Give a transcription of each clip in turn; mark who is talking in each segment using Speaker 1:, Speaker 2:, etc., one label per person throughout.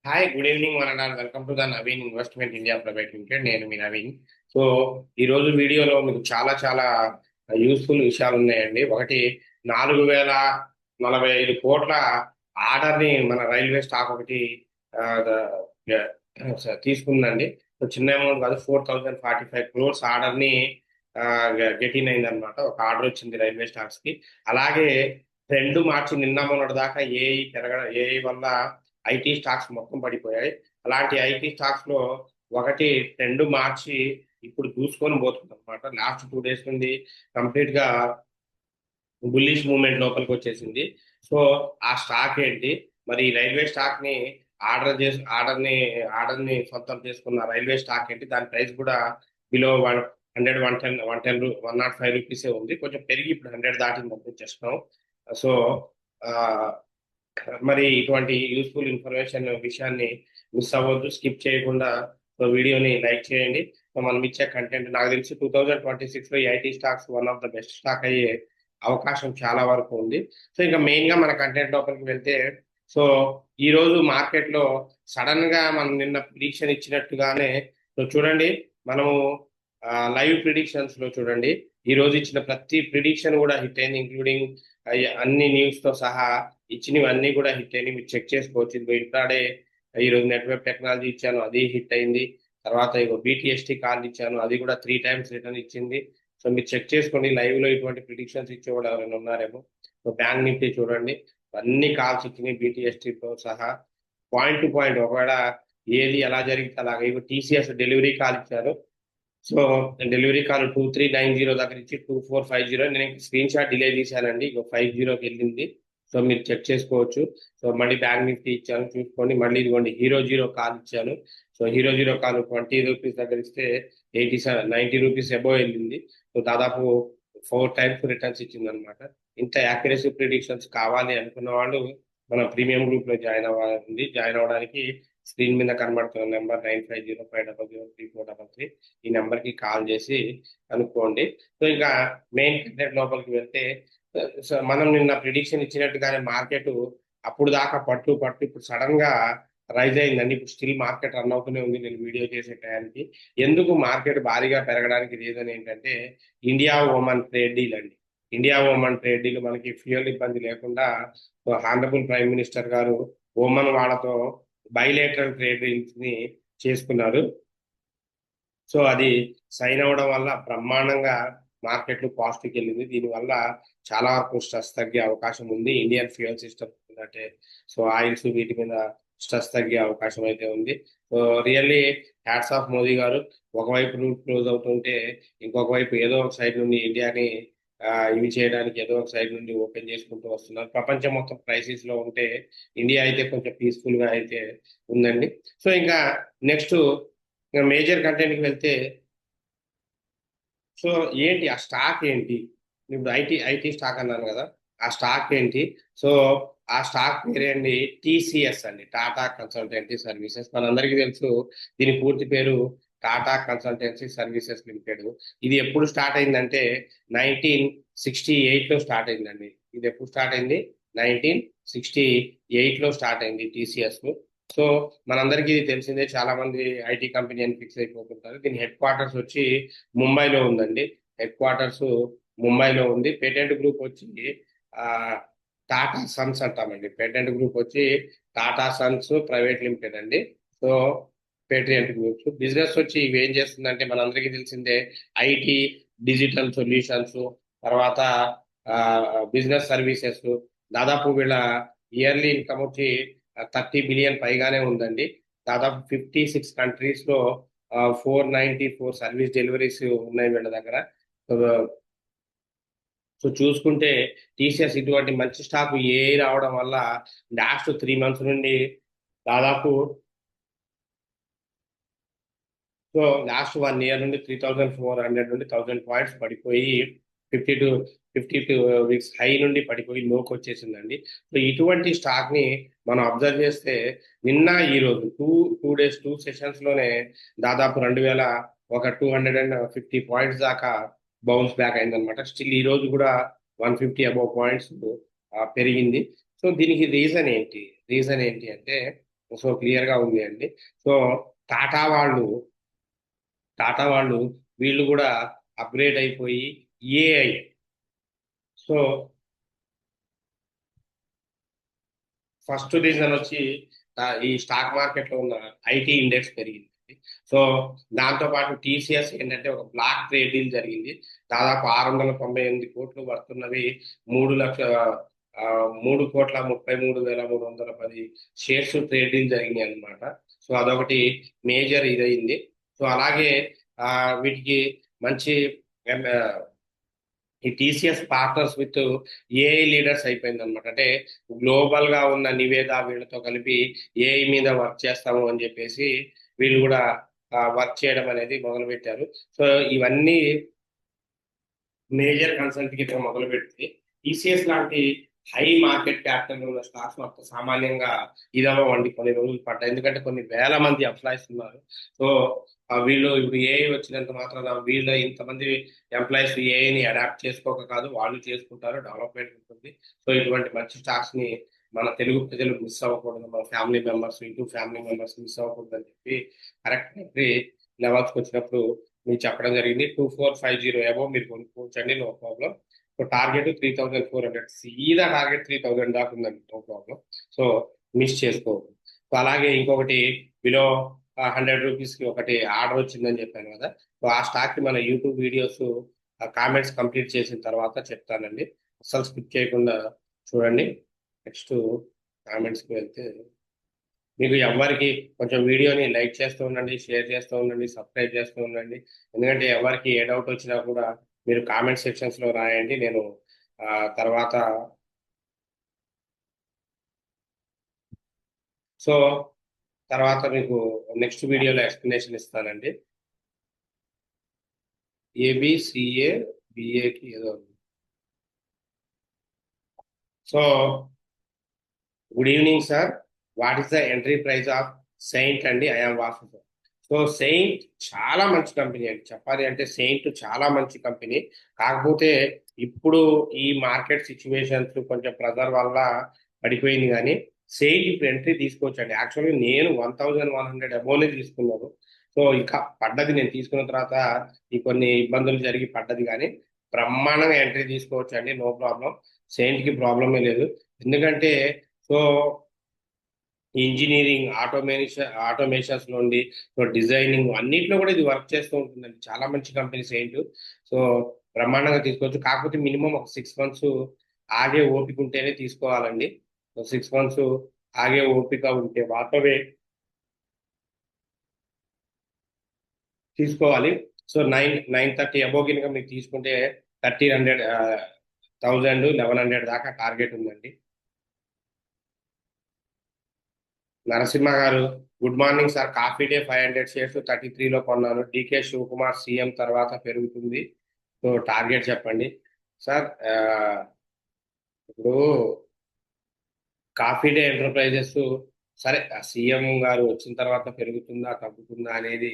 Speaker 1: Hi, good evening one and all. Welcome to the Naveen investment India private limited. నేను మీ Naveen. So ఈ రోజు వీడియోలో మీకు చాలా చాలా యూస్ఫుల్ విషయాలు ఉన్నాయండి. ఒకటి, 4045 కోట్ల ఆర్డర్ని మన రైల్వే స్టాక్ ఒకటి ఆ, తీసుకుందండి. సో చిన్న అమౌంట్ కాదు, 4045 crores ఆర్డర్ని గెట్ ఇన్ అయింది అనమాట. ఒక ఆర్డర్ వచ్చింది రైల్వే స్టాక్స్ కి. అలాగే 2 మార్చి నిన్న మొన్నటి దాకా ఏఐ పెరగడం, ఏఐ వల్ల ఐటీ స్టాక్స్ మొత్తం పడిపోయాయి. అలాంటి ఐటీ స్టాక్స్ లో ఒకటి 2 మార్చి ఇప్పుడు దూసుకొని పోతుంది అనమాట. లాస్ట్ 2 days నుండి కంప్లీట్ గా బుల్లిష్ మూవ్మెంట్ లోపలికి వచ్చేసింది. సో ఆ స్టాక్ ఏంటి, మరి ఈ రైల్వే స్టాక్ ని ఆర్డర్ ని సొంతం చేసుకున్న రైల్వే స్టాక్ ఏంటి, దాని ప్రైస్ కూడా బిలో 100, 110, 105 రూపీసే ఉంది. కొంచెం పెరిగి ఇప్పుడు 100 దాటింది చేస్తున్నాం. సో ఆ, మరి ఇటువంటి యూస్ఫుల్ ఇన్ఫర్మేషన్ విషయాన్ని మిస్ అవ్వద్దు, స్కిప్ చేయకుండా. సో వీడియోని లైక్ చేయండి. సో మనం ఇచ్చే కంటెంట్, నాకు తెలిసి 2026 లో IT stocks one of the best stock అయ్యే అవకాశం చాలా వరకు ఉంది. సో ఇంకా మెయిన్ గా మన కంటెంట్ లోపలికి వెళ్తే, సో ఈ రోజు మార్కెట్ లో సడన్ గా మనం నిన్న ప్రిడిక్షన్ ఇచ్చినట్టుగానే, సో చూడండి, మనము లైవ్ ప్రిడిక్షన్స్ లో చూడండి, ఈ రోజు ఇచ్చిన ప్రతి ప్రిడిక్షన్ కూడా హిట్ అయింది, ఇంక్లూడింగ్ అన్ని న్యూస్ తో సహా ఇచ్చినవన్నీ కూడా హిట్ అయినాయి. మీరు చెక్ చేసుకోవచ్చు. ఇది ఇంట్రాడే ఈ రోజు నెట్వర్క్ టెక్నాలజీ ఇచ్చాను, అది హిట్ అయింది. తర్వాత ఇగో బీటీఎస్టీ కాల్ ఇచ్చాను, అది కూడా 3 times రిటర్న్ ఇచ్చింది. సో మీరు చెక్ చేసుకోండి, లైవ్ లో ఇటువంటి ప్రిడిక్షన్స్ ఇచ్చేవాళ్ళు ఎవరైనా ఉన్నారేమో. సో బ్యాంక్ నిఫ్టీ చూడండి, అన్ని కాల్స్ ఇచ్చినాయి బీటీఎస్టీతో సహా, పాయింట్ టు పాయింట్. ఒకవేళ ఏది ఎలా జరిగితే అలాగే. ఇవి టీసీఎస్ డెలివరీ కాల్ ఇచ్చారు. సో డెలివరీ కాల్ 2390 దగ్గర ఇచ్చి 2450, నేను స్క్రీన్ షాట్ డిలే తీశానండి, ఇక 50కి వెళ్ళింది. సో మీరు చెక్ చేసుకోవచ్చు. సో మళ్ళీ బ్యాంక్ నిఫ్టీ ఇచ్చాను, చూసుకోండి. మళ్ళీ ఇదిగోండి హీరో జీరో కాల్ ఇచ్చాను. So hero zero call 20 rupees దగ్గర ఇస్తే 90 రూపీస్ అబోవ్ వెళ్ళింది. సో దాదాపు 4 times రిటర్న్స్ ఇచ్చింది అనమాట. ఇంత యాక్యురసీ ప్రిడిక్షన్స్ కావాలి అనుకున్న వాళ్ళు మన ప్రీమియం గ్రూప్ లో జాయిన్ అవ్వడానికి స్క్రీన్ మీద కనబడుతున్న నెంబర్ 9505003433, ఈ నెంబర్ కి కాల్ చేసి కనుక్కోండి. సో ఇంకా మెయిన్ కంటెంట్ లోపలికి వెళ్తే, సో మనం నిన్న ప్రిడిక్షన్ ఇచ్చినట్టుగానే మార్కెట్ అప్పుడు దాకా పట్టు పట్టు ఇప్పుడు సడన్ గా రైజ్ అయిందండి. ఇప్పుడు స్టిల్ మార్కెట్ రన్ అవుతూనే ఉంది నేను వీడియో చేసే టయానికి. ఎందుకు మార్కెట్ భారీగా పెరగడానికి రీజన్ ఏంటంటే, ఇండియా ఓమన్ ట్రేడ్ డీల్ అండి. ఇండియా ఓమన్ ట్రేడ్ డీల్ మనకి ఫ్యూయల్ ఇబ్బంది లేకుండా హానరబుల్ ప్రైమ్ మినిస్టర్ గారు ఓమన్ వాళ్ళతో బైలేటరల్ ట్రేడ్ డీల్స్ ని చేసుకున్నారు. సో అది సైన్ అవ్వడం వల్ల బ్రహ్మాండంగా మార్కెట్లు పాజిటివ్కి వెళ్ళింది. దీనివల్ల చాలా వరకు స్ట్రెస్ తగ్గే అవకాశం ఉంది ఇండియన్ ఫ్యూయల్ సిస్టమ్ అంటే. సో ఆయిల్స్ వీటి మీద స్ట్రెస్ తగ్గే అవకాశం అయితే ఉంది. So really hats off Modi గారు. ఒకవైపు రూట్ క్లోజ్ అవుతుంటే, ఇంకొక వైపు ఏదో ఒక సైడ్ నుండి ఇండియాని ఇవి చేయడానికి ఏదో ఒక సైడ్ నుండి ఓపెన్ చేసుకుంటూ వస్తున్నారు. ప్రపంచం మొత్తం క్రైసిస్ లో ఉంటే ఇండియా అయితే కొంచెం పీస్ఫుల్ గా అయితే ఉందండి. సో ఇంకా నెక్స్ట్ మేజర్ కంటెంట్కి వెళ్తే, సో ఏంటి ఆ స్టాక్ ఏంటి, ఇప్పుడు ఐటీ స్టాక్ అన్నాను కదా, ఆ స్టాక్ ఏంటి. సో ఆ స్టాక్ పేరేంటి, టీసీఎస్ అండి, టాటా కన్సల్టెన్సీ సర్వీసెస్. మనందరికీ తెలుసు దీని పూర్తి పేరు టాటా కన్సల్టెన్సీ సర్వీసెస్ లిమిటెడ్. ఇది ఎప్పుడు స్టార్ట్ అయిందంటే 1968 లో స్టార్ట్ అయిందండి. ఇది ఎప్పుడు స్టార్ట్ అయింది, 1968 లో స్టార్ట్ అయింది టీసీఎస్. సో మనందరికీ ఇది తెలిసిందే, చాలా మంది ఐటీ కంపెనీ అని ఫిక్స్ అయిపోతుంటారు. దీని హెడ్ క్వార్టర్స్ వచ్చి ముంబైలో ఉందండి. హెడ్ క్వార్టర్స్ ముంబైలో ఉంది. పేటెంట్ గ్రూప్ వచ్చి ఆ టాటా సన్స్ అంటామండి. పేటెంట్ గ్రూప్ వచ్చి టాటా సన్స్ ప్రైవేట్ లిమిటెడ్ అండి. సో పేటెంట్ గ్రూప్స్ బిజినెస్ వచ్చి ఇవి ఏం చేస్తుందంటే, మనందరికీ తెలిసిందే, ఐటీ, డిజిటల్ సొల్యూషన్స్, తర్వాత బిజినెస్ సర్వీసెస్. దాదాపు వీళ్ళ ఇయర్లీ ఇన్కమ్ వచ్చి 30 బిలియన్ పైగానే ఉందండి. దాదాపు 56 కంట్రీస్ లో 494 సర్వీస్ డెలివరీస్ ఉన్నాయి వీళ్ళ దగ్గర. సో సో చూసుకుంటే టీసీఎస్ ఇటువంటి మంచి స్టాక్ ఏ రావడం వల్ల లాస్ట్ 3 months నుండి దాదాపు, సో లాస్ట్ 1 year నుండి 3400 నుండి 1000 పాయింట్స్ పడిపోయి 52 52 వీక్స్ హై నుండి పడిపోయి లోకి వచ్చేసిందండి. సో ఇటువంటి స్టాక్ ని మనం అబ్జర్వ్ చేస్తే, నిన్న ఈ రోజు టూ డేస్ 2 సెషన్స్ లోనే దాదాపు 2,250 పాయింట్స్ దాకా బౌన్స్ బ్యాక్ అయిందనమాట. స్టిల్ ఈ రోజు కూడా 150 అబౌవ్ పాయింట్స్ పెరిగింది. సో దీనికి రీజన్ ఏంటి అంటే, సో క్లియర్ గా ఉంది అండి. సో టాటా వాళ్ళు టాటా వాళ్ళు వీళ్ళు కూడా అప్గ్రేడ్ అయిపోయి ఏఐ, సో ఫస్ట్ రీజన్ వచ్చి ఈ స్టాక్ మార్కెట్ లో ఉన్న ఐటీ ఇండెక్స్ పెరిగింది. సో దాంతో పాటు టీసీఎస్ ఏంటంటే ఒక బ్లాక్ ట్రేడ్ డీల్ జరిగింది. దాదాపు 698 కోట్లు పడుతున్నవి 3 లక్షల 3,33,310 షేర్స్ ట్రేడ్ డీల్ జరిగినాయి అన్నమాట. సో అదొకటి మేజర్ ఇదయింది. సో అలాగే వీటికి మంచి ఈ TCS partners with AI leaders అయిపోయింది అనమాట. అంటే గ్లోబల్ గా ఉన్న నివేద వీళ్ళతో కలిపి ఏఐ మీద వర్క్ చేస్తాము అని చెప్పేసి వీళ్ళు కూడా వర్క్ చేయడం అనేది మొదలు పెట్టారు. సో ఇవన్నీ మేజర్ కన్సల్టింగ్ మొదలు పెడితే టీసీఎస్ లాంటి హై మార్కెట్ క్యాపిటల్ ఉన్న స్టాక్స్ మొత్తం సామాన్యంగా ఇదవ్వండి, కొన్ని రోజులు పడ్డాయి. ఎందుకంటే కొన్ని వేల మంది ఎంప్లాయీస్ ఉన్నారు. సో వీళ్ళు ఇప్పుడు ఏఐ వచ్చినంత మాత్రాన వీళ్ళు ఇంతమంది ఎంప్లాయీస్ ఏఐని అడాప్ట్ చేసుకోక కాదు, వాళ్ళు చేసుకుంటారు, డెవలప్మెంట్ ఉంటుంది. సో ఇటువంటి మంచి స్టాక్స్ ని మన తెలుగు ప్రజలు మిస్ అవ్వకూడదు, మన family members, family members miss అవ్వకూడదు అని చెప్పి కరెక్ట్ లెవెల్స్కి వచ్చినప్పుడు మీకు చెప్పడం జరిగింది. 2450 ఏమో మీరు కొనుక్కోవచ్చండి, నో ప్రాబ్లం. సో టార్గెట్ 3,400, సీదా టార్గెట్ 3,000 దాకా ఉందండి, నో ప్రాబ్లం. సో మిస్ చేసుకోవద్దు. సో అలాగే ఇంకొకటి బిలో 100 రూపీస్ కి ఒకటి ఆర్డర్ వచ్చిందని చెప్పాను కదా. సో ఆ స్టాక్ కి మన యూట్యూబ్ వీడియోస్ కామెంట్స్ కంప్లీట్ చేసిన తర్వాత చెప్తానండి. అసలు స్కిప్ చేయకుండా చూడండి. నెక్స్ట్ కామెంట్స్కి వెళ్తే మీకు ఎవరికి కొంచెం వీడియోని లైక్ చేస్తూ ఉండండి, షేర్ చేస్తూ ఉండండి, సబ్స్క్రైబ్ చేస్తూ ఉండండి. ఎందుకంటే ఎవరికి ఏ డౌట్ వచ్చినా కూడా మీరు కామెంట్ సెక్షన్స్ లో రాయండి. నేను తర్వాత సో తర్వాత మీకు నెక్స్ట్ వీడియోలో ఎక్స్ప్లెనేషన్ ఇస్తానండి. ఏబిసిఏ బిఏకి ఏదో. So good evening sir, what is the entry price of Cyient అండి? I'm Vasu sir. So Cyient చాలా మంచి కంపెనీ అండి. చెప్పాలి అంటే సెయింట్ చాలా మంచి కంపెనీ. కాకపోతే ఇప్పుడు ఈ మార్కెట్ సిచ్యువేషన్స్ కొంచెం ప్రెజర్ వల్ల పడిపోయింది. కానీ సెయింట్ ఇప్పుడు ఎంట్రీ తీసుకోవచ్చండి. యాక్చువల్గా నేను 1,100 అబోనే తీసుకున్నాను. సో ఇంకా పడ్డది, నేను తీసుకున్న తర్వాత ఈ కొన్ని ఇబ్బందులు జరిగి పడ్డది. కానీ బ్రహ్మాండంగా ఎంట్రీ తీసుకోవచ్చు అండి, నో ప్రాబ్లం. సెయింట్ కి ప్రాబ్లమే లేదు. ఎందుకంటే సో ఇంజనీరింగ్, ఆటోమేషన్స్ నుండి సో డిజైనింగ్ అన్నింటిలో కూడా ఇది వర్క్ చేస్తూ ఉంటుందండి. చాలా మంచి కంపెనీ సెయింట్. సో బ్రహ్మాండంగా తీసుకోవచ్చు. కాకపోతే మినిమం ఒక 6 మంత్స్ ఆగే ఓపిక ఉంటేనే తీసుకోవాలండి. సో 6 మంత్స్ ఆగే ఓపిక ఉంటే మాత్రమే తీసుకోవాలి. సో 930 అబోవ్ కనుక మీరు తీసుకుంటే 1,300, 1,000, 1,100 దాకా టార్గెట్ ఉందండి. నరసింహ గారు good morning sir, coffee day 500 shares 33లో కొన్నాను. డికే శివకుమార్ సీఎం తర్వాత పెరుగుతుంది, సో టార్గెట్ చెప్పండి సార్. ఇప్పుడు కాఫీ డే ఎంటర్ప్రైజెస్ సరే, సీఎం గారు వచ్చిన తర్వాత పెరుగుతుందా తగ్గుతుందా అనేది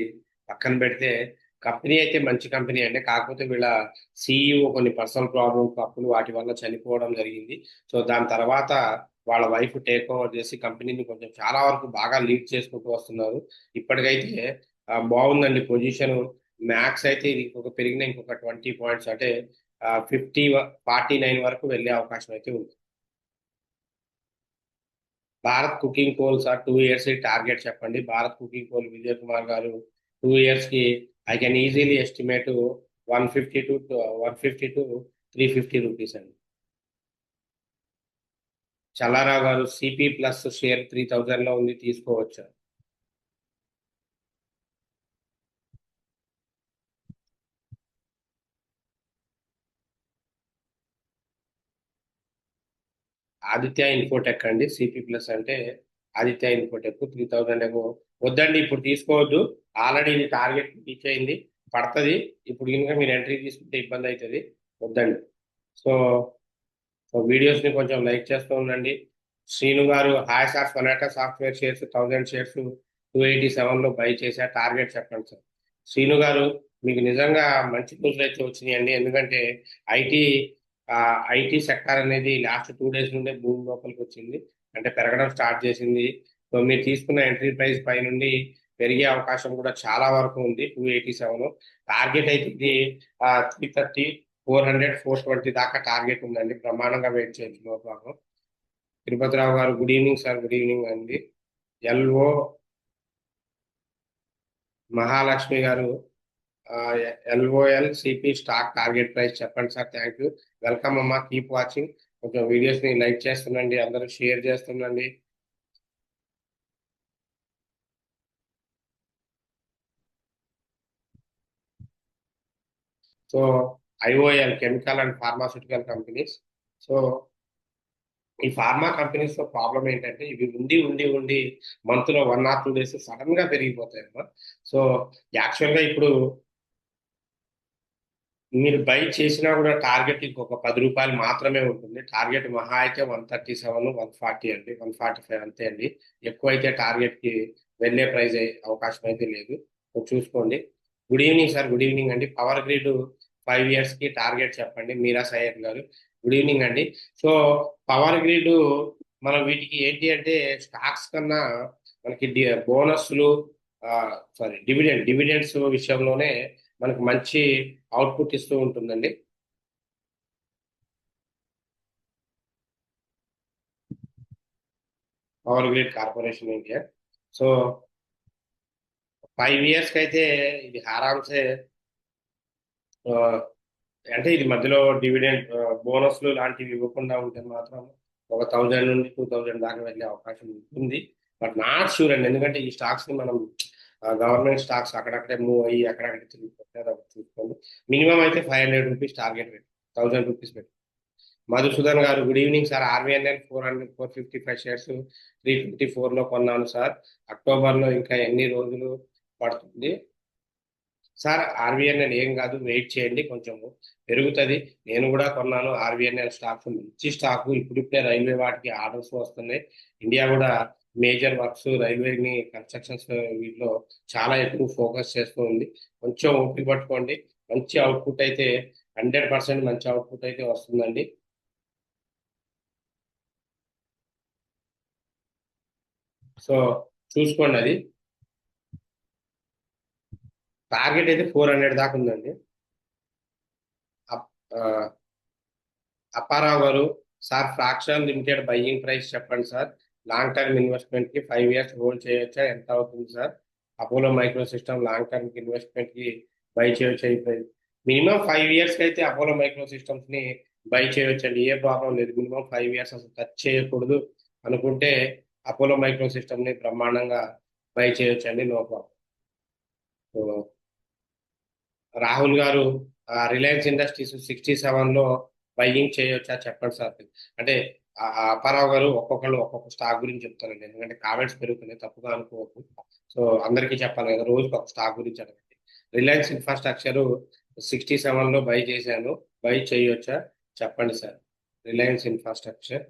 Speaker 1: పక్కన పెడితే కంపెనీ అయితే మంచి కంపెనీ అండి. కాకపోతే వీళ్ళ సిఇఓ కొన్ని పర్సనల్ ప్రాబ్లమ్స్, అప్పులు, వాటి వల్ల చనిపోవడం జరిగింది. సో దాని తర్వాత వాళ్ళ వైఫ్ టేక్ ఓవర్ చేసి కంపెనీని కొంచెం చాలా వరకు బాగా లీడ్ చేసుకుంటూ వస్తున్నారు. ఇప్పటికైతే బాగుందండి పొజిషన్. మ్యాక్స్ అయితే ఇది పెరిగిన ఇంకొక 20 పాయింట్స్, అంటే 49 వరకు వెళ్ళే అవకాశం అయితే ఉంది. Bharat cooking coal sir 2 years target చెప్పండి. భారత్ కుకింగ్ కోల్ విజయ్ కుమార్ గారు 2 years కి I can easily estimate 150 to 350 rupees అండి. చల్లారావు గారు సిపి ప్లస్ షేర్ 3,000 లో ఉంది, తీసుకోవచ్చా? ఆదిత్య ఇన్ఫోటెక్ అండి, సిపి ప్లస్ అంటే ఆదిత్య ఇన్ఫోటెక్ 3,000 ఏమో. వద్దండి, ఇప్పుడు తీసుకోవద్దు. ఆల్రెడీ ఇది టార్గెట్ రీచ్ అయింది, పడుతుంది. ఇప్పుడు కనుక మీరు ఎంట్రీ తీసుకుంటే ఇబ్బంది అవుతుంది, వద్దండి. సో వీడియోస్ ని కొంచెం లైక్ చేస్తూ ఉండండి. శ్రీను గారు hi sir, Sonata software shares 1,000 shares 287 లో బై చేశా, టార్గెట్ చెప్పండి సార్. శ్రీను గారు మీకు నిజంగా మంచి రోజులు అయితే వచ్చినాయండి. ఎందుకంటే ఐటీ ఐటీ సెక్టర్ అనేది లాస్ట్ 2 days నుండే భూమి లోపలికి వచ్చింది, అంటే పెరగడం స్టార్ట్ చేసింది. సో మీరు తీసుకున్న ఎంట్రీ ప్రైస్ పై నుండి పెరిగే అవకాశం కూడా చాలా వరకు ఉంది. 287 టార్గెట్ అయితే ఇది 330, 400, 420 దాకా టార్గెట్ ఉందండి. ప్రమాణంగా వెయిట్ చేయొచ్చు నో ప్రాబ్లం. తిరుపతిరావు గారు good evening sir. Good evening అండి. ఎల్ఓ మహాలక్ష్మి గారు LOL CP stock target price చెప్పండి సార్. Thank you. వెల్కమ్ అమ్మా. Keep watching. కొంచెం వీడియోస్ ని లైక్ చేస్తుండండి, అందరూ షేర్ చేస్తుండండి. So IOL chemical and pharmaceutical companies. So ఈ ఫార్మా కంపెనీస్ తో ప్రాబ్లం ఏంటంటే ఇవి ఉండి ఉండి ఉండి మంత్ లో 1 or 2 days సడన్ గా పెరిగిపోతాయి అమ్మా. సో యాక్చువల్ గా ఇప్పుడు మీరు బై చేసినా కూడా టార్గెట్ ఇంకొక 10 రూపాయలు మాత్రమే ఉంటుంది. టార్గెట్ మహా అయితే 137, 140 అండి, 145 అంతే అండి. ఎక్కువ అయితే టార్గెట్ కి వెళ్ళే ప్రైస్ అవకాశం అయితే లేదు. సో చూసుకోండి. Good evening sir. Good evening అండి. పవర్ గ్రిడ్ 5 years కి టార్గెట్ చెప్పండి మీరా సయ్యద్ గారు. గుడ్ ఈవినింగ్ అండి. సో పవర్ గ్రిడ్ మనం వీటికి ఏంటి అంటే స్టాక్స్ కన్నా మనకి బోనస్లు, సారీ డివిడెండ్స్ విషయంలోనే మనకు మంచి అవుట్పుట్ ఇస్తూ ఉంటుందండి. Power grid corporation India. So 5 years కి అయితే ఇది ఆరామ్సే, ఆ, అంటే ఇది మధ్యలో డివిడెండ్ బోనస్లు లాంటివి ఇవ్వకుండా ఉంటే మాత్రం ఒక 1000 నుండి 2000 దాకా వెళ్ళే అవకాశం ఉంటుంది. బట్ నాట్ షూర్ అండి, ఎందుకంటే ఈ స్టాక్స్ ని మనం గవర్నమెంట్ స్టాక్స్ అక్కడక్కడే మూవ్ అయ్యి అక్కడక్కడే తిరిగిపోతే చూసుకోండి. మినిమం అయితే 500 రూపీస్ టార్గెట్ పెట్టి 1000 రూపీస్ పెట్టి. మధుసూదన్ గారు good evening sir. RVNL 455 shares 354 లో కొన్నాను సార్. అక్టోబర్ లో ఇంకా ఎన్ని రోజులు పడుతుంది సార్? ఆర్వీఎన్ఎల్ ఏం కాదు, వెయిట్ చేయండి, కొంచెం పెరుగుతుంది. నేను కూడా కొన్నాను ఆర్వీఎన్ఎల్ స్టాక్, మంచి స్టాక్. ఇప్పుడిప్పుడే రైల్వే వాటికి ఆర్డర్స్ వస్తున్నాయి. ఇండియా కూడా మేజర్ వర్క్స్ రైల్వేని కన్స్ట్రక్షన్స్ వీటిలో చాలా ఎక్కువ ఫోకస్ చేస్తూ ఉంది. కొంచెం ఓపిక పట్టుకోండి. మంచి అవుట్పుట్ అయితే 100% మంచి అవుట్పుట్ అయితే వస్తుందండి. సో చూసుకోండి. అది టార్గెట్ అయితే 400 దాకా ఉందండి. అప్- ఆ, అప్పారావు గారు sir, fraction limited buying price చెప్పండి సార్. లాంగ్ టర్మ్ ఇన్వెస్ట్మెంట్ కి 5 years హోల్డ్ చేయొచ్చా? ఎంత అవుతుంది sir? Apollo micro system long term investment కి బై చేయొచ్చా ఈ ప్రైస్? మినిమం 5 years కి అయితే అపోలో మైక్రో సిస్టమ్స్ ని బై చేయొచ్చండి, ఏ ప్రాబ్లం లేదు. మినిమం 5 years అసలు టచ్ చేయకూడదు అనుకుంటే అపోలో మైక్రో సిస్టమ్ ని బ్రహ్మాండంగా బై చేయొచ్చండి, నో ప్రాబ్లం. సో రాహుల్ గారు రిలయన్స్ ఇండస్ట్రీస్ 67 లో బయ్యింగ్ చేయొచ్చా చెప్పండి సార్. అంటే అప్పారావు గారు ఒక్కొక్కళ్ళు ఒక్కొక్క స్టాక్ గురించి చెప్తారండి, ఎందుకంటే కామెంట్స్ పెరుగుతున్నాయి, తప్పుగా అనుకోవద్దు. సో అందరికీ చెప్పాలి కదా, రోజుకి ఒక స్టాక్ గురించి అడగండి. రిలయన్స్ ఇన్ఫ్రాస్ట్రక్చర్ 67 లో బై చేశాను, బై చేయొచ్చా చెప్పండి సార్. రిలయన్స్ ఇన్ఫ్రాస్ట్రక్చర్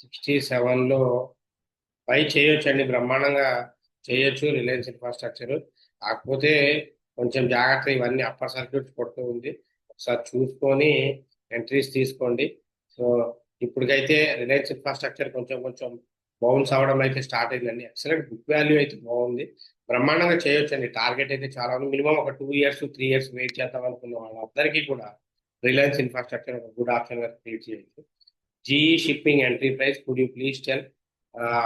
Speaker 1: 67 లో బై చేయొచ్చండి, బ్రహ్మాండంగా చేయొచ్చు రిలయన్స్ ఇన్ఫ్రాస్ట్రక్చర్. కాకపోతే కొంచెం జాగ్రత్త, ఇవన్నీ అప్పర్ సర్క్యూట్స్ కొడుతూ ఉంది. ఒకసారి చూసుకొని ఎంట్రీస్ తీసుకోండి. సో ఇప్పటికైతే రిలయన్స్ ఇన్ఫ్రాస్ట్రక్చర్ కొంచెం కొంచెం బౌన్స్ అవ్వడం అయితే స్టార్ట్ అయిందండి. ఎక్సలెంట్ బుక్ వాల్యూ అయితే బాగుంది, బ్రహ్మాండంగా చేయొచ్చండి. టార్గెట్ అయితే చాలా ఉంది. మినిమం ఒక 2 years 3 years వెయిట్ చేద్దాం అనుకున్న వాళ్ళందరికీ కూడా రిలయన్స్ ఇన్ఫ్రాస్ట్రక్చర్ ఒక గుడ్ ఆప్షన్ గా క్రియేట్ చేయొచ్చు. GE shipping entry price could you please tell?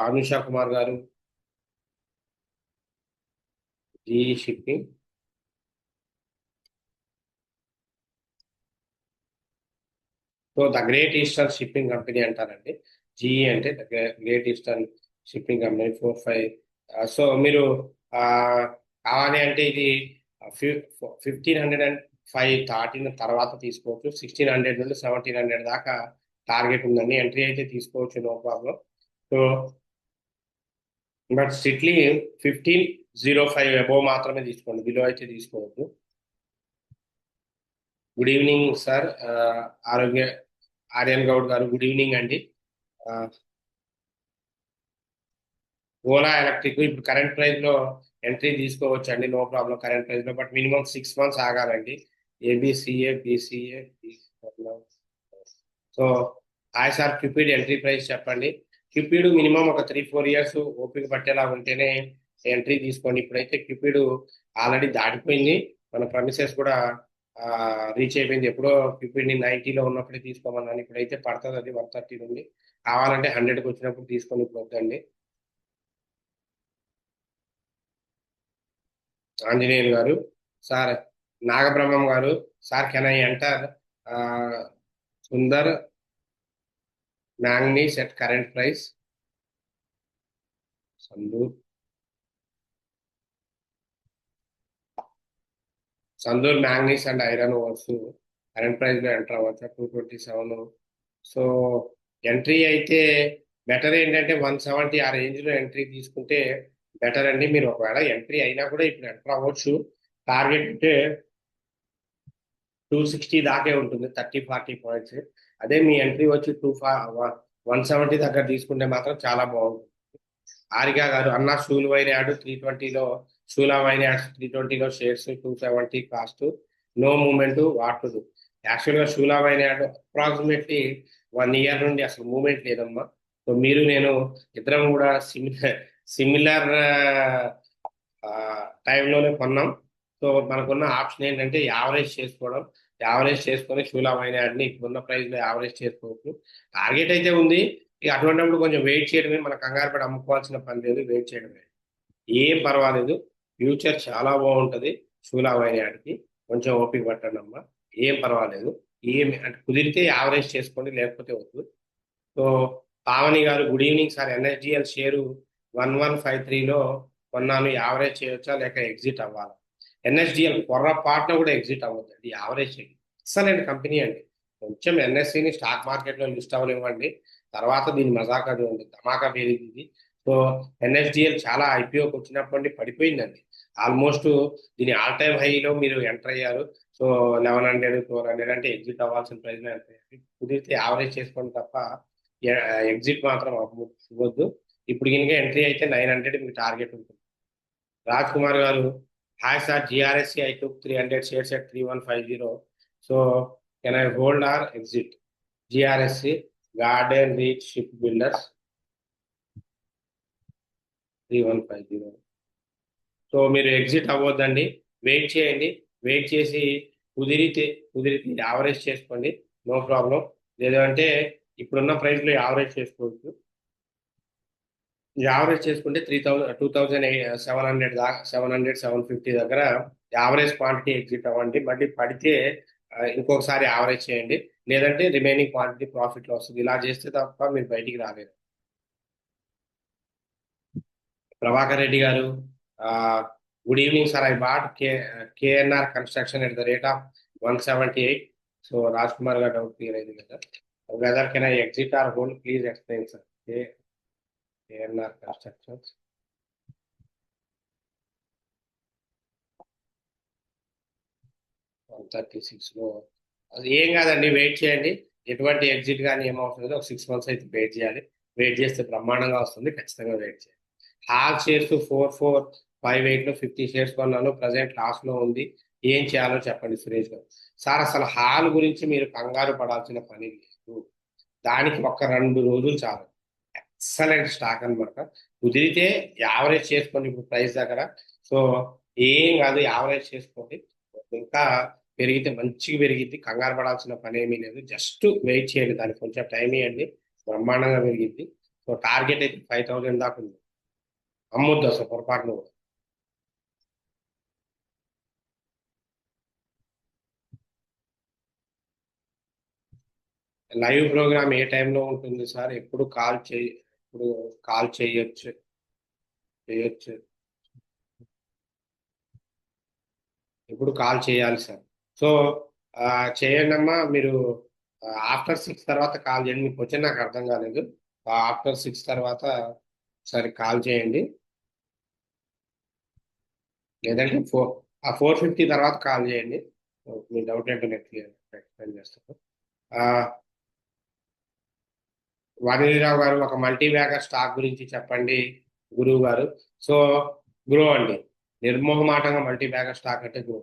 Speaker 1: Anusha Kumar గారు. GE shipping, so the great eastern shipping company అంటారండి. జీఈ అంటే the great eastern shipping company 45. So మీరు ఆ, కావాలి అంటే ఇది 1505 దాటిన తర్వాత తీసుకోవచ్చు. 1600 నుండి 1700 దాకా టార్గెట్ ఉందండి. ఎంట్రీ అయితే తీసుకోవచ్చు, no problem. So but strictly 1505 above మాత్రమే తీసుకోండి, బిలో అయితే తీసుకోవద్దు. Good evening sir. Arogya Aryan Goud గారు గుడ్ ఈవినింగ్ అండి. ఓలా ఎలక్ట్రిక్ ఇప్పుడు కరెంట్ ప్రైస్ లో ఎంట్రీ తీసుకోవచ్చు అండి, నో ప్రాబ్లం కరెంట్ ప్రైస్ లో. బట్ మినిమం 6 months ఆగాలండి. ABCA BCA. So hi sir, Cupid entry price చెప్పండి. క్యూపిడ్ మినిమం ఒక 3-4 years ఓపిక పట్టేలా ఉంటేనే ఎంట్రీ తీసుకోండి. ఇప్పుడైతే క్యూపిడ్ ఆల్రెడీ దాటిపోయింది, మన ప్రమిసెస్ కూడా రీచ్ అయిపోయింది. ఎప్పుడో క్యూపిడ్ ని 90లో ఉన్నప్పుడే తీసుకోమన్నాను. ఇప్పుడైతే పడుతుంది అది 130 నుండి. కావాలంటే 100కి వచ్చినప్పుడు తీసుకొని ఇప్పుడు వద్దండి. ఆంజనేయులు గారు, సార్ నాగబ్రహ్మం గారు, sir can I enter Sundar manganese at current price? Sandur manganese and iron ores current price లో ఎంటర్ అవ్వచ్చు 227. సో ఎంట్రీ అయితే బెటర్ ఏంటంటే 170 ఆ రేంజ్ లో ఎంట్రీ తీసుకుంటే బెటర్ అండి. మీరు ఒకవేళ ఎంట్రీ అయినా కూడా ఇప్పుడు ఎంటర్ అవ్వచ్చు. టార్గెట్ అంటే 260 దాకే ఉంటుంది, 30-40 పాయింట్స్. అదే మీ ఎంట్రీ వచ్చి 170 దగ్గర తీసుకుంటే మాత్రం చాలా బాగుంటుంది. ఆరిగా గారు, అన్న షూల్ వైన్ యాడ్ 320లో, షూలా వైన్ యాడ్స్ 320లో shares 270 cost, no movement what to do. Actual గా షూలా వైన్ యాడ్ అప్రాక్సిమేట్లీ 1 year నుండి అసలు మూమెంట్ లేదమ్మా. సో మీరు నేను ఇద్దరం కూడా సిమిలర్ టైంలోనే కొన్నాం. సో మనకున్న ఆప్షన్ ఏంటంటే యావరేజ్ చేసుకోవడం. యావరేజ్ చేసుకొని షూలా వైన్ యాడ్ని ఇప్పుడున్న ప్రైస్ లో యావరేజ్ చేసుకోవచ్చు. టార్గెట్ అయితే ఉంది. ఇక అటువంటిప్పుడు కొంచెం వెయిట్ చేయడమే, మన కంగారు పడి అమ్ముకోవాల్సిన పని లేదు, వెయిట్ చేయడమే, ఏం పర్వాలేదు. ఫ్యూచర్ చాలా బాగుంటది షూలా వైన్ యాడ్కి. కొంచెం ఓపిక పట్టండి అమ్మా, ఏం పర్వాలేదు. ఏమి అంటే కుదిరితే యావరేజ్ చేసుకోండి, లేకపోతే వద్దు. సో పావని గారు, good evening sir. NSDL share 1153లో కొన్నాను, యావరేజ్ చేయొచ్చా లేక ఎగ్జిట్ అవ్వాలా? ఎన్ఎస్డిఎల్ పొర్రపాటున కూడా ఎగ్జిట్ అవ్వద్దండి, యావరేజ్ చేయండి. ఎక్సలెంట్ కంపెనీ అండి. కొంచెం ఎన్ఎస్సిని స్టాక్ మార్కెట్లో లిస్ట్ అవ్వనివ్వండి, తర్వాత దీని మజాక్ అది ఉంది, ధమాకా పెరిగింది. సో ఎన్ఎస్డిఎల్ చాలా ఐపీఓకి వచ్చినప్పటి పడిపోయిందండి. ఆల్మోస్ట్ దీని ఆల్ టైమ్ హైలో మీరు ఎంటర్ అయ్యారు. సో 1100-1200 అంటే ఎగ్జిట్ అవ్వాల్సిన ప్రైస్ కుదిరితే యావరేజ్ చేసుకోండి తప్ప ఎగ్జిట్ మాత్రం అవ్వద్దు. ఇప్పుడు కనుక ఎంట్రీ అయితే 900 మీకు టార్గెట్ ఉంటుంది. రాజ్ కుమార్ గారు, hi sir, GRSC I took 300 shares at 3150. So can I hold or exit? GRSC garden reach ship builders 3150. So మీరు ఎగ్జిట్ అవ్వద్దండి, వెయిట్ చేయండి. వెయిట్ చేసి కుదిరితే యావరేజ్ చేసుకోండి, నో ప్రాబ్లం. లేదంటే ఇప్పుడున్న ప్రైస్ లో యావరేజ్ చేసుకోవచ్చు. యావరేజ్ చేసుకుంటే 2700 దాకా, 700-750 దగ్గర యావరేజ్ క్వాంటిటీ ఎగ్జిట్ అవ్వండి. మళ్ళీ పడితే ఇంకొకసారి యావరేజ్ చేయండి, లేదంటే రిమైనింగ్ క్వాంటిటీ ప్రాఫిట్ లో వస్తుంది. ఇలా చేస్తే తప్ప మీరు బయటికి రాలేరు. ప్రభాకర్ రెడ్డి గారు, good evening sir. I bought KNR construction at the rate of 178. So Raj Kumar గారు డౌట్ క్లియర్ అయింది కదా. Whether can I exit or hold, please explain sir. KNR constructions 136లో. అది ఏం కాదండి, వెయిట్ చేయండి. ఎటువంటి ఎగ్జిట్ కానీ ఏమవుతుంది, ఒక 6 months అయితే వెయిట్ చేయాలి. వెయిట్ చేస్తే బ్రహ్మాండంగా వస్తుంది, ఖచ్చితంగా వెయిట్ చేయాలి. హాల్ షేర్స్ 4458లో 50 shares కొన్నాను, ప్రజెంట్ లాస్ లో ఉంది, ఏం చేయాలో చెప్పండి సురేష్ గారు. సార్ అసలు హాల్ గురించి మీరు కంగారు పడాల్సిన పని లేదు, దానికి ఒక 2 రోజులు చాలు. ఎక్సలెంట్ స్టాక్ అన్నమాట. కుదిరితే యావరేజ్ చేసుకోండి ఇప్పుడు ప్రైస్ దగ్గర. సో ఏం కాదు, యావరేజ్ చేసుకోండి. ఇంకా పెరిగితే మంచిగా పెరిగిద్ది, కంగారు పడాల్సిన పని ఏమీ లేదు. జస్ట్ వెయిట్ చేయండి, దానికి కొంచెం టైం ఇవ్వండి, బ్రహ్మాండంగా పెరిగిద్ది. సో టార్గెట్ అయితే 5000 దాకా ఉంది, అమ్మొద్దు అసలు పొరపాటును కూడా. లైవ్ ప్రోగ్రామ్ ఏ టైంలో ఉంటుంది సార్? ఎప్పుడు కాల్ చేయొచ్చు? ఎప్పుడు కాల్ చేయాలి సార్? సో చేయండి అమ్మా. మీరు ఆఫ్టర్ 6 తర్వాత కాల్ చేయండి. మీకు వచ్చి నాకు అర్థం కాలేదు. ఆఫ్టర్ 6 తర్వాత సరే కాల్ చేయండి, లేదంటే 450 తర్వాత కాల్ చేయండి. మీ డౌట్ ఏంటో నేను ఎక్స్ప్లెయిన్ చేస్తాను. వాణిరావు గారు, ఒక మల్టీ బ్యాగర్ స్టాక్ గురించి చెప్పండి గురువు గారు. సో గురువు అండి, నిర్మోహమాటంగా మల్టీ బ్యాగర్ స్టాక్ అంటే గ్రో.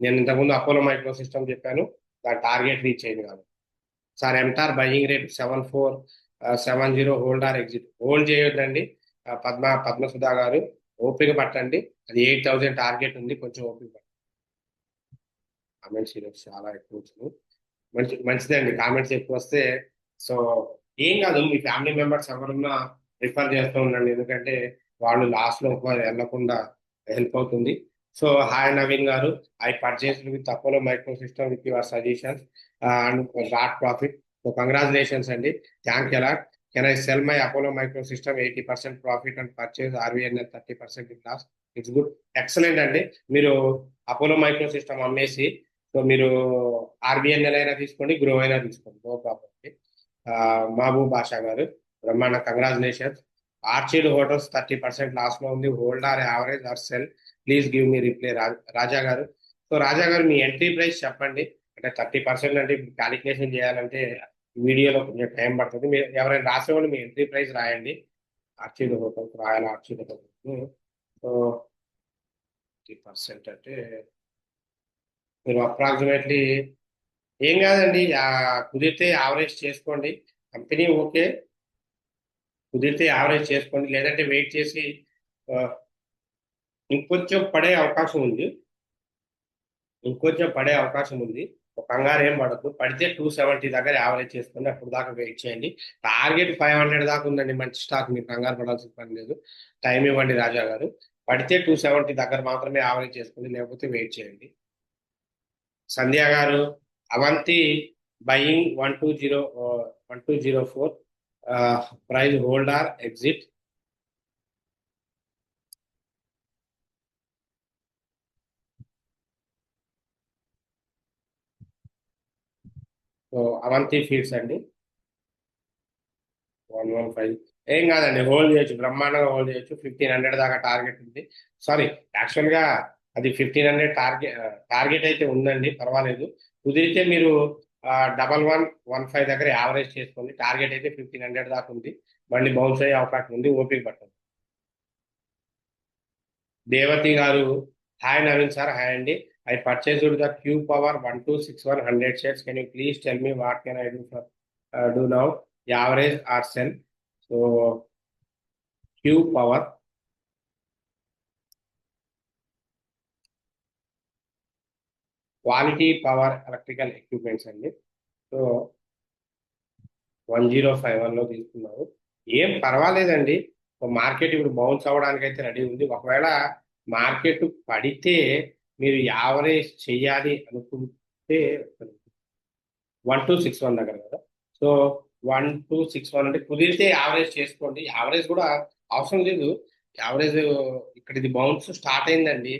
Speaker 1: నేను ఇంతకుముందు అపోలో మైక్రో సిస్టమ్ చెప్పాను, దాని టార్గెట్ రీచ్ అయింది కాదు. Sir Ntorq buying rate 7470, hold or exit. Hold చేయొద్దండి. పద్మసుధా గారు ఓపిక పట్టండి, అది 8000 టార్గెట్ ఉంది, కొంచెం ఓపిక పట్టండి. కామెంట్స్ ఈరోజు చాలా ఎక్కువ వచ్చినాయి. మంచిదండి, కామెంట్స్ ఎక్కువ వస్తే. సో ఏం కాదు, మీ ఫ్యామిలీ మెంబర్స్ ఎవరున్నా రిఫర్ చేస్తూ ఉండండి, ఎందుకంటే వాళ్ళు లాస్ట్ లో వెళ్ళకుండా హెల్ప్ అవుతుంది. సో హాయ్ నవీన్ గారు, I purchase with Apollo micro system with your suggestions and got profit. So congratulations అండి, thank you a lot. Can I sell my Apollo micro system 80% profit and purchase RVNL 30% in loss? It's good, excellent అండి. మీరు Apollo micro system అమ్మేసి, so మీరు RBNL అయినా తీసుకోండి, grow అయినా తీసుకోండి, no problem. Mahabub బాషా గారు, బ్రహ్మాండ, కంగ్రాచులేషన్స్. ఆర్చీడ్ హోటల్స్ 30% లాస్ లో ఉంది, hold or average or sell, please give me reply. Raja గారు, సో రాజా గారు మీ ఎంట్రీ ప్రైస్ చెప్పండి. అంటే 30% అంటే ఇప్పుడు క్యాలిక్యులేషన్ చేయాలంటే వీడియోలో కొంచెం టైం పడుతుంది. మీరు ఎవరైనా రాసేవాళ్ళు మీ ఎంట్రీ ప్రైస్ రాయండి. ఆర్చీడ్ హోటల్స్ రాయాలి, ఆర్చీడ్ హోటల్స్. సో 30% అంటే మీరు అప్రాక్సిమేట్లీ ఏం కాదండి, కుదిరితే యావరేజ్ చేసుకోండి. కంపెనీ ఓకే, కుదిరితే యావరేజ్ చేసుకోండి, లేదంటే వెయిట్ చేసి ఆ, ఇంకొంచెం పడే అవకాశం ఉంది, ఇంకొంచెం పడే అవకాశం ఉంది. ఒక కంగారు ఏం పడద్దు, పడితే 270 దగ్గర యావరేజ్ చేసుకోండి, అప్పుడు దాకా వెయిట్ చేయండి. టార్గెట్ 500 దాకా ఉందండి, మంచి స్టాక్, మీరు కంగారు పడాల్సిన పని లేదు. టైం ఇవ్వండి రాజా గారు, పడితే 270 దగ్గర మాత్రమే యావరేజ్ చేసుకోండి, లేకపోతే వెయిట్ చేయండి. సంధ్య గారు, Avanti buying 1204, price hold or exit? So Avanti feeds అండి 115. ఏం కాదండి, హోల్డ్ చేయొచ్చు, బ్రహ్మాండంగా హోల్డ్ చేయొచ్చు. 1500 దాకా టార్గెట్ ఉంది. సారీ, యాక్చువల్ గా అది 1500 టార్గెట్ అయితే ఉందండి, పర్వాలేదు. కుదిరితే మీరు 1115 దగ్గర యావరేజ్ చేసుకోండి, టార్గెట్ అయితే 1500 దాకా ఉంది, మళ్ళీ బౌన్స్ అయ్యే అవకాశం ఉంది, ఓపిక పట్టండి. దేవతి గారు, హాయ్ నవీన్ సార్, హాయ్ అండి. I purchased the Q power 1261 100 shares. Can you please tell me what can I do for do now, average or sell? So Q power, quality power electrical equipments అండి. So 1051 లో తీసుకున్నారు, ఏం పర్వాలేదండి. Market ఇప్పుడు bounce అవ్వడానికి అయితే ready ఉంది. ఒకవేళ మార్కెట్ పడితే మీరు యావరేజ్ చెయ్యాలి అనుకుంటే 1261 దగ్గర కదా. సో 1261 అంటే కుదిరితే యావరేజ్ చేసుకోండి, యావరేజ్ కూడా అవసరం లేదు. యావరేజ్ ఇక్కడ ఇది బౌన్స్ స్టార్ట్ అయిందండి,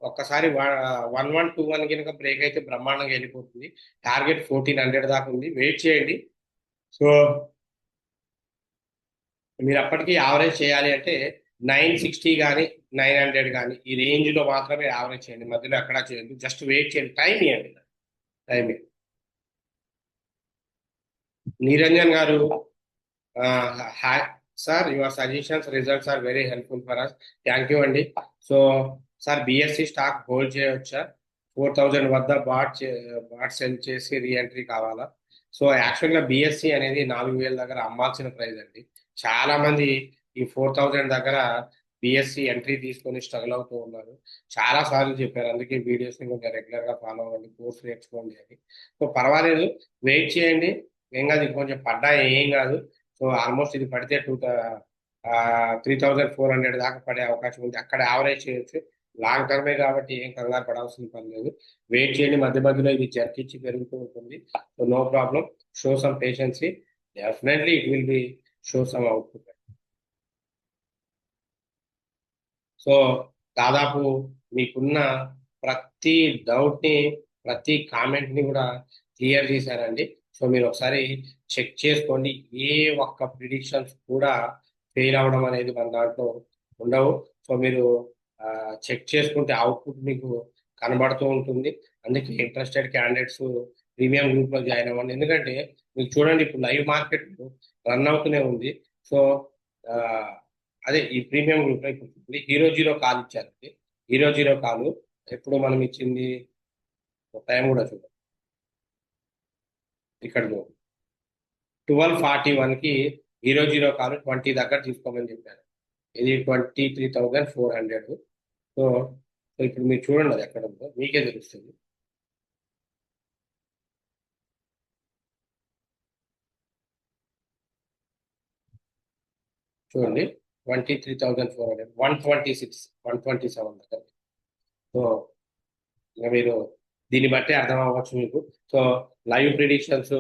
Speaker 1: ఒక్కసారి 1121 కనుక బ్రేక్ అయితే బ్రహ్మాండంగా వెళ్ళిపోతుంది. టార్గెట్ 1400 దాకా ఉంది, వెయిట్ చేయండి. సో మీరు అప్పటికి యావరేజ్ చేయాలి అంటే 960 కానీ 900 కానీ ఈ రేంజ్ లో మాత్రమే యావరేజ్ చేయండి, మధ్యలో ఎక్కడా చేయండి, జస్ట్ వెయిట్ చేయండి, టైం ఇవ్వండి, టైం. నిరంజన్ గారు, hi sir, your suggestions results are very helpful for us, thank you అండి. So sir, BSC stock hold చేయవచ్చా? 4000 వద్ద బాట్ సెల్ చేసి రీఎంట్రీ కావాలా? సో యాక్చువల్గా బిఎస్సి అనేది 4000 దగ్గర అమ్మాల్సిన ప్రైస్ అండి. చాలా మంది ఈ 4000 దగ్గర బిఎస్సి ఎంట్రీ తీసుకొని స్ట్రగుల్ అవుతూ ఉన్నారు. చాలా సార్లు చెప్పారు, అందుకే వీడియోస్ కొంచెం రెగ్యులర్ గా ఫాలో అవ్వండి, కోర్స్ నేర్చుకోండి అని. సో పర్వాలేదు, వెయిట్ చేయండి, ఏం కాదు, ఇది కొంచెం పడ్డా ఏం కాదు. సో ఆల్మోస్ట్ ఇది పడితే 3400 దాకా పడే అవకాశం ఉంది, అక్కడ యావరేజ్ చేయొచ్చు. లాంగ్ టర్మే కాబట్టి ఏం కంగారు పడాల్సిన పని లేదు, వెయిట్ చేయండి. మధ్య మధ్యలో ఇది జర్కిచ్చి పెరుగుతూ ఉంటుంది, so no problem. Show some patience, definitely it will be show some output. So దాదాపు మీకున్న ప్రతి డౌట్ ని, ప్రతి కామెంట్ ని కూడా క్లియర్ చేశారండి. సో మీరు ఒకసారి చెక్ చేసుకోండి, ఏ ఒక్క ప్రిడిక్షన్స్ కూడా ఫెయిల్ అవ్వడం అనేది మన దాంట్లో ఉండవు. సో మీరు చెక్ చేసుకుంటే అవుట్పుట్ మీకు కనబడుతూ ఉంటుంది. అందుకే ఇంట్రెస్టెడ్ క్యాండిడేట్స్ ప్రీమియం గ్రూప్ లో జాయిన్ అవ్వండి, ఎందుకంటే మీకు చూడండి ఇప్పుడు లైవ్ మార్కెట్ రన్ అవుతూనే ఉంది. సో ఆ, అదే ఈ ప్రీమియం గ్రూప్ లో ఇప్పుడు హీరో జీరో కాల్ ఇచ్చారండి. జీరో కాలు ఎప్పుడు మనం ఇచ్చింది టైం కూడా చూడండి ఇక్కడ 12:41కి జీరో కాలు 20 దగ్గర తీసుకోమని చెప్పాను. ఇది 23,400. సో సో ఇప్పుడు మీరు చూడండి అది ఎక్కడ ఉందో మీకే తెలుస్తుంది. చూడండి 23,400, 126, 127 దగ్గర. సో ఇంకా మీరు దీన్ని బట్టి అర్థం అవ్వచ్చు మీకు. సో లైవ్ ప్రిడిక్షన్స్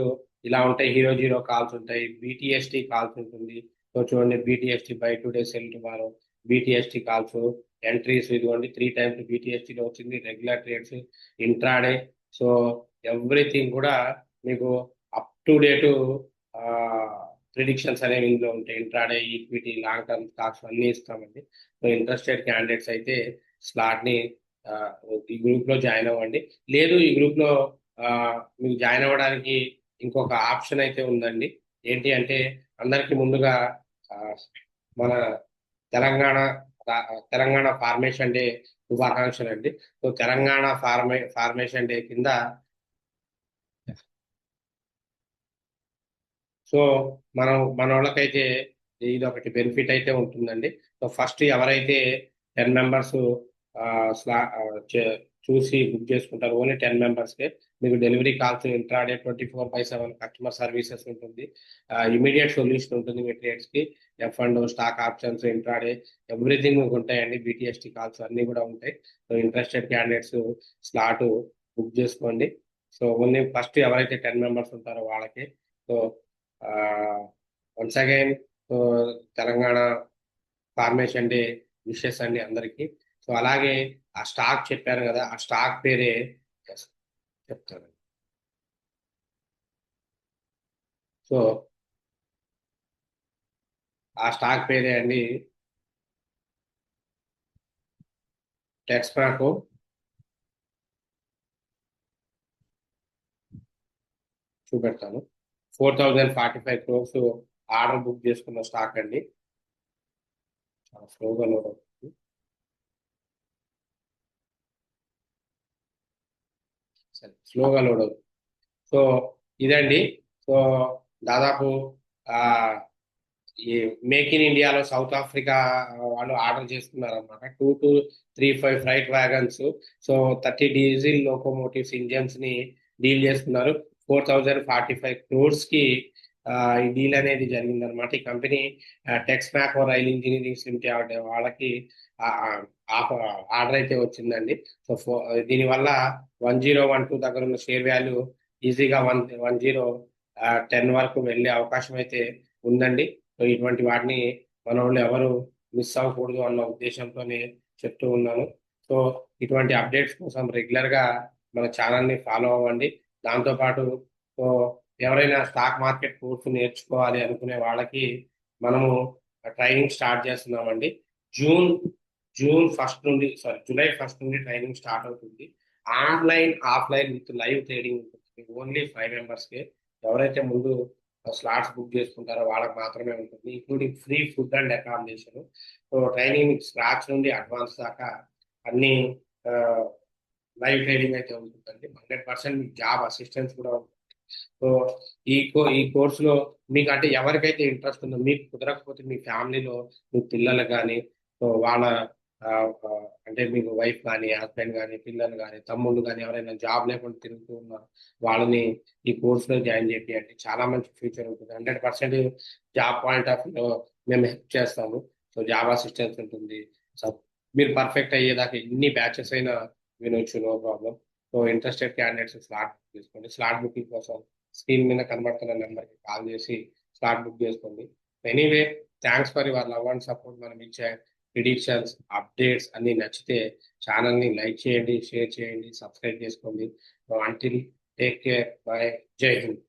Speaker 1: ఇలా ఉంటాయి. జీరో కాల్స్ ఉంటాయి, బీటీఎస్టీ కాల్స్ ఉంటుంది. సో చూడండి బీటీఎస్టీ by today cell tomorrow, బీటీఎస్టీ calls entries ఇదిగోండి 3 times బీటీఎస్టీలో వచ్చింది. Regular trades, intraday, so everything కూడా మీకు అప్ టు డేట్ ప్రిడిక్షన్స్ అనేవి ఇందులో ఉంటాయి. Intraday, equity, long term stocks అన్ని ఇస్తామండి. సో ఇంట్రెస్టెడ్ క్యాండిడేట్స్ అయితే స్లాట్ ని ఈ గ్రూప్ లో జాయిన్ అవ్వండి. లేదు ఈ గ్రూప్ లో మీకు జాయిన్ అవ్వడానికి ఇంకొక ఆప్షన్ అయితే ఉందండి. ఏంటి అంటే అందరికి ముందుగా మన తెలంగాణ తెలంగాణ ఫార్మేషన్ డే శుభాకాంక్షలు అండి. సో తెలంగాణ ఫార్మేషన్ డే కింద సో మన వాళ్ళకైతే ఇది ఒకటి బెనిఫిట్ అయితే ఉంటుందండి. సో ఫస్ట్ ఎవరైతే 10 మెంబర్స్ చూసి బుక్ చేసుకుంటారు, ఓన్లీ 10 మెంబర్స్కే మీకు delivery calls, intraday 24/7 customer services ఉంటుంది. ఇమీడియట్ సొల్యూషన్ ఉంటుంది మీ ట్రేడ్స్ కి. F and stock options, intraday everything మీకు ఉంటాయండి. బీటీఎస్టీ కాల్స్ అన్ని కూడా ఉంటాయి. So interested candidates slot book చేసుకోండి. సో ఓన్లీ ఫస్ట్ ఎవరైతే 10 మెంబర్స్ ఉంటారో వాళ్ళకి. So once again Telangana formation day wishes అండి అందరికి. సో అలాగే ఆ స్టాక్ చెప్పాను కదా, ఆ స్టాక్ పేరే చెప్తాను. సో ఆ స్టాక్ పేరే అండి టెక్స్మాకో చూపెడతాను. 4,045 crores ఆర్డర్ బుక్ చేసుకున్న స్టాక్ అండి. చాలా స్లోగా లోడ్ అవుతుంది. సరే స్లోగా లోడ్ అవుతుంది. సో ఇదండి. సో దాదాపు ఈ మేక్ ఇన్ ఇండియాలో సౌత్ ఆఫ్రికా వాళ్ళు ఆర్డర్ చేస్తున్నారు అనమాట. 2-3-5 freight wagons, so 30 diesel locomotives engines ని డీల్ చేస్తున్నారు. 4,045 crores కి ఈ డీల్ అనేది జరిగింది అనమాట. ఈ company Texmaco rail engineering limited వాళ్ళకి ఆర్డర్ అయితే వచ్చిందండి. సో దీనివల్ల 1012 దగ్గర ఉన్న షేర్ వాల్యూ ఈజీగా 10 వరకు వెళ్ళే అవకాశం అయితే ఉందండి. సో ఇటువంటి వాటిని మన వాళ్ళు ఎవరు మిస్ అవ్వకూడదు అన్న ఉద్దేశంతోనే చెప్తూ ఉన్నాను. సో ఇటువంటి అప్డేట్స్ కోసం రెగ్యులర్ గా మన ఛానల్ ని ఫాలో అవ్వండి. దాంతోపాటు సో ఎవరైనా స్టాక్ మార్కెట్ కోర్సు నేర్చుకోవాలి అనుకునే వాళ్ళకి మనము ట్రైనింగ్ స్టార్ట్ చేస్తున్నామండి. జూన్ ఫస్ట్ నుండి జూలై 1 నుండి ట్రైనింగ్ స్టార్ట్ అవుతుంది. Online, offline with live trading ఉంటుంది. ఓన్లీ 5 మెంబర్స్కే. ఎవరైతే ముందు స్లాట్స్ బుక్ చేసుకుంటారో వాళ్ళకి మాత్రమే ఉంటుంది, including free food and accommodation. So training scratch నుండి అడ్వాన్స్ దాకా అన్ని లైవ్ ట్రేడింగ్ అయితే ఉంటుందండి. 100% మీకు జాబ్ అసిస్టెన్స్ కూడా ఉంటుంది. సో ఈ కోర్సులో మీకు అంటే ఎవరికైతే ఇంట్రెస్ట్ ఉందో, మీకు కుదరకపోతే మీ ఫ్యామిలీలో మీ పిల్లలు కానీ, సో వాళ్ళ అంటే మీకు వైఫ్ కానీ, హస్బెండ్ కానీ, పిల్లలు కానీ, తమ్ముళ్ళు కానీ ఎవరైనా జాబ్ లేకుండా తిరుగుతూ ఉన్నారు వాళ్ళని ఈ కోర్సులో జాయిన్ చేయండి. చాలా మంచి ఫ్యూచర్ ఉంటుంది. 100% జాబ్ పాయింట్ ఆఫ్ వ్యూలో మేము హెల్ప్ చేస్తాము. సో జాబ్ అసిస్టెన్స్ ఉంటుంది. సో మీరు పర్ఫెక్ట్ అయ్యేదాకా ఎన్ని బ్యాచెస్ అయినా వినొచ్చు, no problem. So interested candidates slot book చేసుకోండి. స్లాట్ బుకింగ్ కోసం స్క్రీన్ మీద కనబడుతున్న నెంబర్కి కాల్ చేసి స్లాట్ బుక్ చేసుకోండి. Anyway, thanks for your love and support. మనం ఇచ్చే ప్రిడిక్షన్స్, అప్డేట్స్ అన్ని నచ్చితే ఛానల్ని లైక్ చేయండి, షేర్ చేయండి, సబ్స్క్రైబ్ చేసుకోండి. అంటిల్ టేక్ కేర్, బై, జై హింద్.